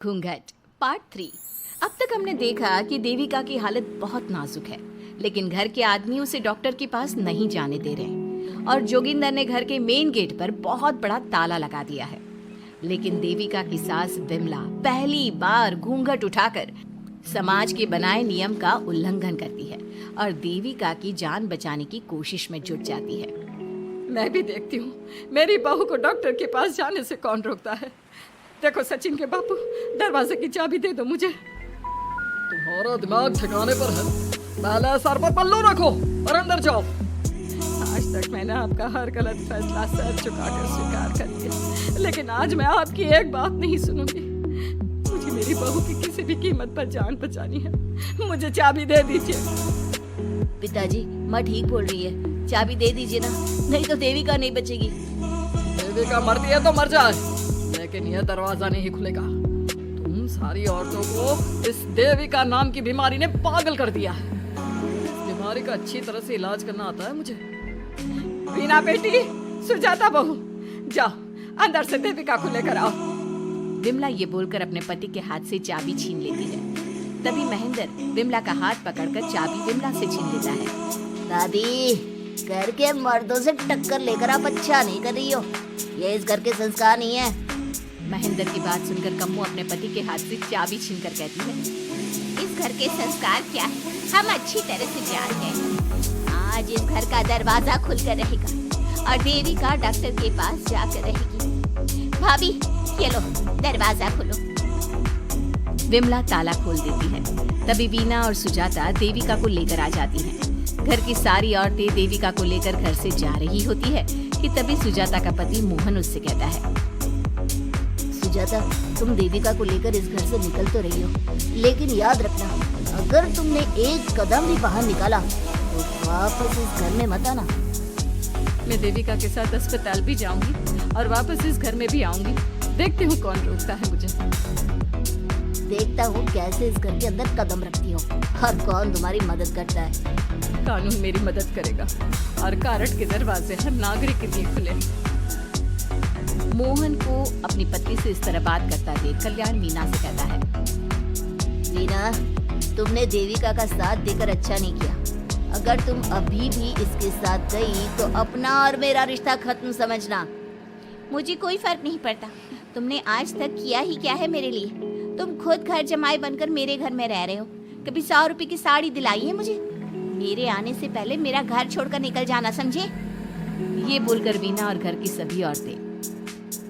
घूंघट पार्ट 3। अब तक हमने देखा कि देविका की हालत बहुत नाजुक है, लेकिन घर के आदमी उसे डॉक्टर के पास नहीं जाने दे रहे और जोगिंदर ने घर के मेन गेट पर बहुत बड़ा ताला लगा दिया है। लेकिन देविका की सास विमला पहली बार घूंघट उठाकर समाज के बनाए नियम का उल्लंघन करती है और देविका की जान बचाने की कोशिश में जुट जाती है। मैं भी देखती हूँ मेरी बहू को डॉक्टर के पास जाने से कौन रोकता है। देखो सचिन के बापू, दरवाजे की चाबी दे दो मुझे। तुम्हारा दिमाग ठिकाने पर है। पहले सर पर पल्लू रखो और अंदर जाओ। आज तक मैंने आपका हर गलत फैसला सर झुकाकर स्वीकार कर लिया, लेकिन आज मैं आपकी एक बात नहीं सुनूंगी। मुझे मेरी बहू की किसी भी कीमत पर जान बचानी है। मुझे चाबी दे दीजिए। पिताजी, माँ ठीक बोल रही है, चाबी दे दीजिए ना, नहीं तो देविका नहीं बचेगी। देविका मरती है तो मर जाए, लेकिन यह दरवाजा नहीं खुलेगा। तुम सारी औरतों को इस देविका नाम की बीमारी ने पागल कर दिया है। इस बीमारी का अच्छी तरह से इलाज करना आता है मुझे। वीना बेटी, सुजाता बहू, जाओ अंदर से देविका को लेकर आओ। विमला ये बोलकर अपने पति के हाथ से चाबी छीन लेती है। तभी महेंद्र विमला का हाथ पकड़कर चाबी विमला से छीन लेता है। दादी, घर के मर्दों से टक्कर लेकर आप अच्छा नहीं कर रही हो। ये इस घर के संस्कार नहीं है। महेंद्र की बात सुनकर कम्मू अपने पति के हाथ से चाबी छीनकर कहती है, इस घर के संस्कार क्या है हम अच्छी तरह से जानते हैं। आज इस घर का दरवाजा खुलकर रहेगा और देविका डॉक्टर के पास जाकर रहेगी। भाभी, ये लो दरवाजा खोलो। विमला ताला खोल देती है। तभी वीना और सुजाता देविका को लेकर आ जाती हैं। घर की सारी औरतें देविका को लेकर घर से जा रही होती है कि तभी सुजाता का पति मोहन उससे कहता है, सुजाता, तुम देविका को लेकर इस घर से निकल तो रही हो, लेकिन याद रखना, अगर तुमने एक कदम भी बाहर निकाला तो वापस इस घर में मत आना। मैं देविका के साथ अस्पताल भी जाऊंगी और वापस इस घर में भी आऊंगी। देखती हूँ कौन रोकता है मुझे। देखता हूँ कैसे इस घर के अंदर कदम रखती हो और कौन तुम्हारी मदद करता है। कानून मेरी मदद करेगा और कारट के दरवाजे हर नागरिक के लिए खुले। मोहन को अपनी पत्नी से इस तरह बात करता देख कल्याण मीना से कहता है, मीना, तुमने देविका का साथ देकर अच्छा नहीं किया। अगर तुम अभी भी इसके साथ गई तो अपना और मेरा रिश्ता खत्म समझना। मुझे कोई फर्क नहीं पड़ता। तुमने आज तक किया ही क्या है मेरे लिए। तुम खुद घर जमाई बनकर मेरे घर में रह रहे हो। कभी 100 रुपए की साड़ी दिलाई है मुझे। मेरे आने से पहले मेरा घर छोड़कर निकल जाना, समझे? ये बोलकर वीना और घर की सभी औरतें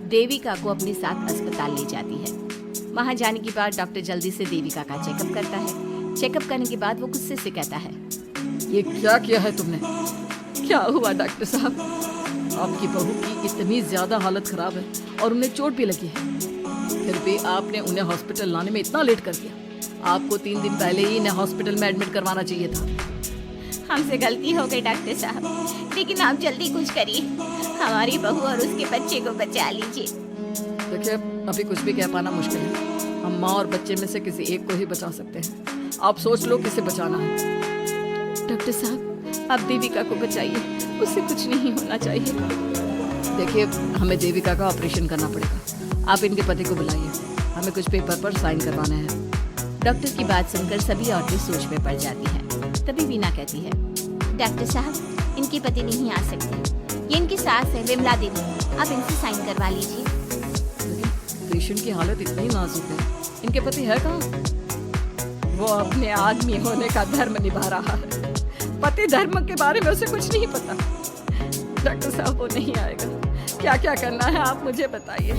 देविका को अपने साथ अस्पताल ले जाती है। वहां जाने के बाद डॉक्टर जल्दी से देविका का चेकअप करता है। चेकअप करने के बाद वो गुस्से से कहता है, ये क्या किया है तुमने? क्या हुआ डॉक्टर साहब? आपकी बहू की इतनी ज्यादा हालत खराब है और उन्हें चोट भी लगी है, फिर भी आपने उन्हें हॉस्पिटल लाने में इतना लेट कर दिया। आपको 3 दिन पहले ही इन्हें हॉस्पिटल में एडमिट करवाना चाहिए था। हमसे गलती हो गई डॉक्टर साहब, लेकिन आप जल्दी कुछ करिए। हमारी बहू और उसके बच्चे को बचा लीजिए। देखिए, अभी कुछ भी कह पाना मुश्किल है। हम माँ और बच्चे में से किसी एक को ही बचा सकते हैं। आप सोच लो किसे बचाना है। डॉक्टर साहब, आप देविका को बचाइए, उससे कुछ नहीं होना चाहिए। देखिए, हमें देविका का ऑपरेशन करना पड़ेगा। आप इनके पति को बुलाइए, हमें कुछ पेपर पर साइन करवाना है। डॉक्टर की बात सुनकर सभी औरतें सोच में पड़ जाती हैं। तभी वीना कहती है, डॉक्टर साहब, इनके पति नहीं आ सकते। ये इनकी सास है विमला देवी, आप इनसे साइन करवा लीजिए। पेशेंट की हालत इतनी नाजुक है, इनके पति है कहाँ? वो अपने आदमी होने का धर्म निभा रहा है। पति धर्म के बारे में उसे कुछ नहीं पता। डॉक्टर साहब, वो नहीं आएगा। क्या क्या करना है आप मुझे बताइए।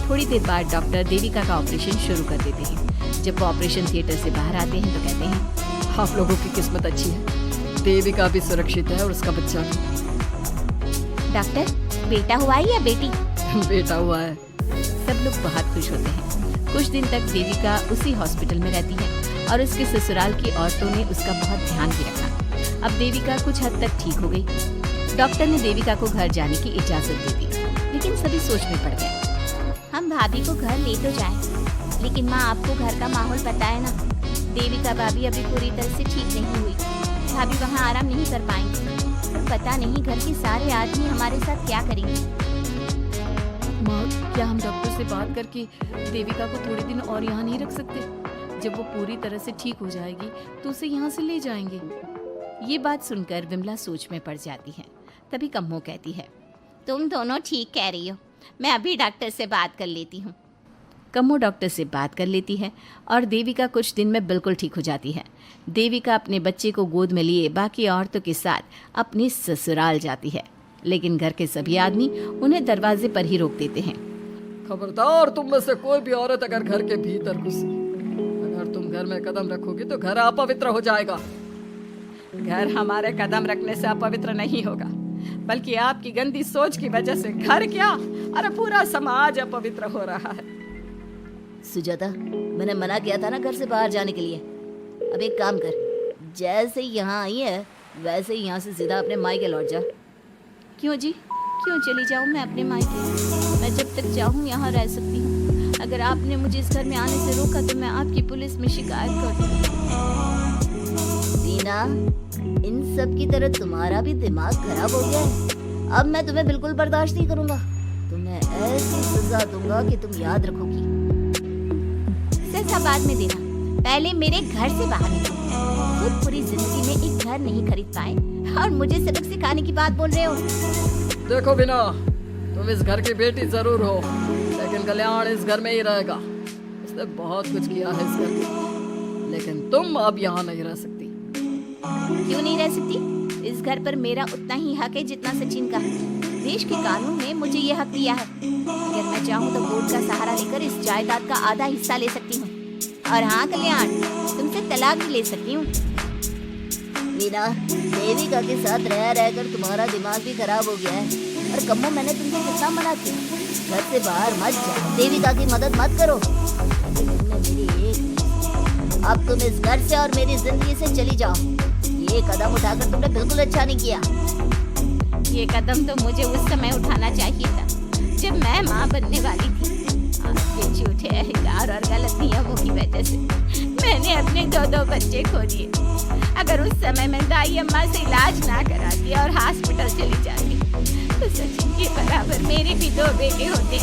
थोड़ी देर बाद डॉक्टर देविका का ऑपरेशन शुरू कर देते हैं। जब वो ऑपरेशन थिएटर से बाहर आते हैं तो कहते हैं, आप लोगों की किस्मत अच्छी है, देविका भी सुरक्षित है और उसका बच्चा भी। डॉक्टर, बेटा हुआ है या बेटी? बेटा हुआ है। सब लोग बहुत खुश होते हैं। कुछ दिन तक देविका उसी हॉस्पिटल में रहती है और उसके ससुराल की औरतों ने उसका बहुत ध्यान भी रखा। अब देविका कुछ हद तक ठीक हो गई। डॉक्टर ने देविका को घर जाने की इजाजत दे दी, लेकिन सभी सोच में पड़ गए। हम भाभी को घर ले तो जाएं, लेकिन माँ, आपको घर का माहौल पता है ना। देविका भाभी अभी पूरी तरह से ठीक नहीं हुई। भाभी वहाँ आराम नहीं कर पाएंगी और पता नहीं घर के सारे आदमी हमारे साथ क्या करेंगे। माँ, क्या हम डॉक्टर से बात करके देविका को थोड़े दिन और यहाँ नहीं रख सकते? जब वो पूरी तरह से ठीक हो जाएगी तो उसे यहाँ से ले जाएंगे। ये बात सुनकर विमला सोच में पड़ जाती है। तभी कम्मो कहती है, तुम दोनों ठीक कह रही हो, मैं अभी डॉक्टर से बात कर लेती हूँ। कम्मो डॉक्टर से बात कर लेती है और देविका कुछ दिन में बिल्कुल ठीक हो जाती है। देविका अपने बच्चे को गोद में लिए बाकी औरतों के साथ अपनी ससुराल जाती है, लेकिन घर के सभी आदमी उन्हें दरवाजे पर ही रोक देते हैं। खबरदार, तुम में से कोई भी औरत अगर घर के भीतर घुसी, अगर तुम घर में कदम रखोगी तो घर अपवित्र हो जाएगा। घर हमारे कदम रखने से अपवित्र नहीं होगा, बल्कि आपकी गंदी सोच की वजह से घर क्या, अरे पूरा समाज अपवित्र हो रहा है। सुजाता, मैंने मना किया था ना घर से बाहर जाने के लिए। अब एक काम कर, जैसे यहाँ आई है वैसे ही यहाँ से सीधा अपने मायके लौट जा। क्यों जी, क्यों चली जाऊँ मैं अपने मायके? मैं जब तक चाहूँ यहाँ रह सकती हूँ। अगर आपने मुझे इस घर में आने से रोका तो मैं आपकी पुलिस में शिकायत कर दूँगी। रीना, इन सब की तरह तुम्हारा भी दिमाग खराब हो गया है। अब मैं तुम्हें बिल्कुल बर्दाश्त नहीं करूँगा। तुम्हें ऐसी सजा दूंगा कि तुम याद रखोगी। सजा बाद में देना, पहले मेरे घर से बाहर निकलो। खुद पूरी जिंदगी में एक घर नहीं खरीद पाए और मुझे सबक सिखाने की बात बोल रहे हो। देखो बिना, तुम इस घर की बेटी जरूर हो, लेकिन कल्याण इस घर में ही रहेगा। उसने बहुत कुछ किया है इस घर में, लेकिन तुम अब यहाँ नहीं रह सकती। क्यों नहीं रह सकती? इस घर पर मेरा उतना ही हक है जितना सचिन का। देश के कानून ने मुझे ये हक दिया है। अगर मैं चाहूँ तो कोर्ट का सहारा लेकर इस जायदाद का आधा हिस्सा ले सकती हूँ। और हाँ कल्याण, तुमसे तलाक भी ले सकती हूँ। मीना, देविका के साथ रह रहकर तुम्हारा दिमाग भी खराब हो गया है। और कम्मो, मैंने तुमसे कितना मना किया, घर से बाहर मत जाओ, देविका की मदद मत करो। मेरी एक, अब तुम इस घर से और मेरी जिंदगी से चली जाओ। ये कदम उठाकर तुमने बिल्कुल अच्छा नहीं किया। ये कदम तो मुझे उस समय उठाना चाहिए था जब मैं माँ बनने वाली थी। आपके झूठे अहंकार और गलत नियमों की वजह से मैंने अपने दो बच्चे खो दिए। अगर उस समय मैं दाई अम्मा से इलाज ना कराती और हॉस्पिटल चली जाती तो सचिन के बराबर मेरे भी 2 बेटे होते।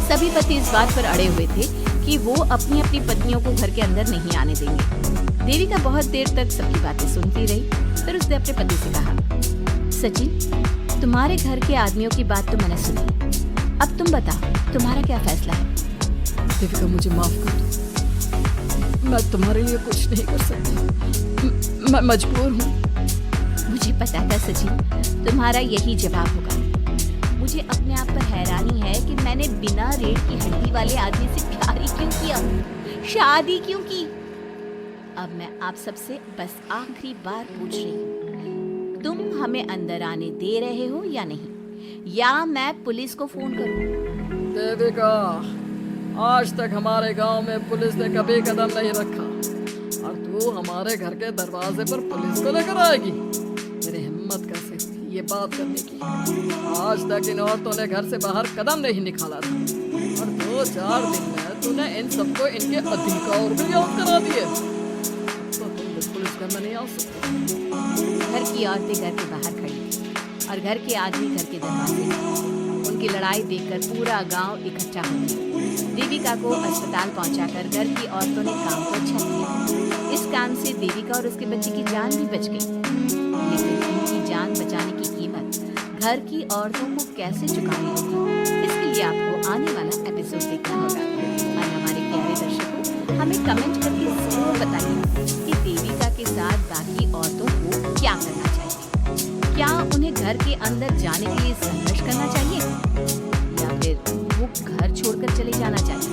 सभी पति इस बात पर अड़े हुए थे कि वो अपनी अपनी पत्नियों को घर के अंदर नहीं आने देंगे। देविका बहुत देर तक सबकी बातें सुनती रही। फिर उसने अपने पति से कहा, सचिन, तुम्हारे घर के आदमियों की बात तो मैंने सुनी, अब तुम बताओ तुम्हारा क्या फैसला है? देविका, मुझे माफ कर दो, मैं तुम्हारे लिए कुछ नहीं कर सकती, मैं मजबूर हूँ। मुझे पता था सचिन, तुम्हारा यही जवाब होगा। मुझे अपने आप पर हैरानी है कि मैंने बिना रेड की हड्डी वाले आदमी से प्यार ही क्यों किया, शादी क्यों की। अब मैं आप सबसे बस आखिरी बार पूछ रही हूँ, तुम हमें अंदर आने दे रहे हो या नहीं, या मैं पुलिस को फोन करूँ? देविका, आज तक हमारे गांव में पुलिस ने कभी कदम नहीं रखा और तू हमारे घर के दरवाजे पर पुलिस को लेकर आएगी? मेरी हिम्मत कैसे हुई ये बात करने की? आज तक इन औरतों ने घर से बाहर कदम नहीं निकाला था और 2-4 दिन में तूने इन सबको इनके अधिकार भी याद करा दिए। तो तुम बिल्कुल इस घर में नहीं आ सकते। घर की औरतें घर के बाहर खड़ी थी और घर के आदमी घर के दरवाजे पर। उनकी लड़ाई देखकर पूरा गांव इकट्ठा हो गया। देविका को अस्पताल पहुंचाकर घर की औरतों ने काम को अच्छा किया। इस काम से देविका और उसके बच्चे की जान भी बच गई, लेकिन उनकी जान बचाने की कीमत घर की औरतों को कैसे चुकानी होगी, इसके लिए आपको आने वाला एपिसोड देखना होगा। और हमारे प्यारे दर्शकों, हमें कमेंट करके जरूर बताइए कि देविका के साथ बाकी औरतों को क्या करना चाहिए। क्या उन्हें घर के अंदर जाने के लिए संघर्ष करना चाहिए या फिर वो घर छोड़कर चले जाना चाहिए?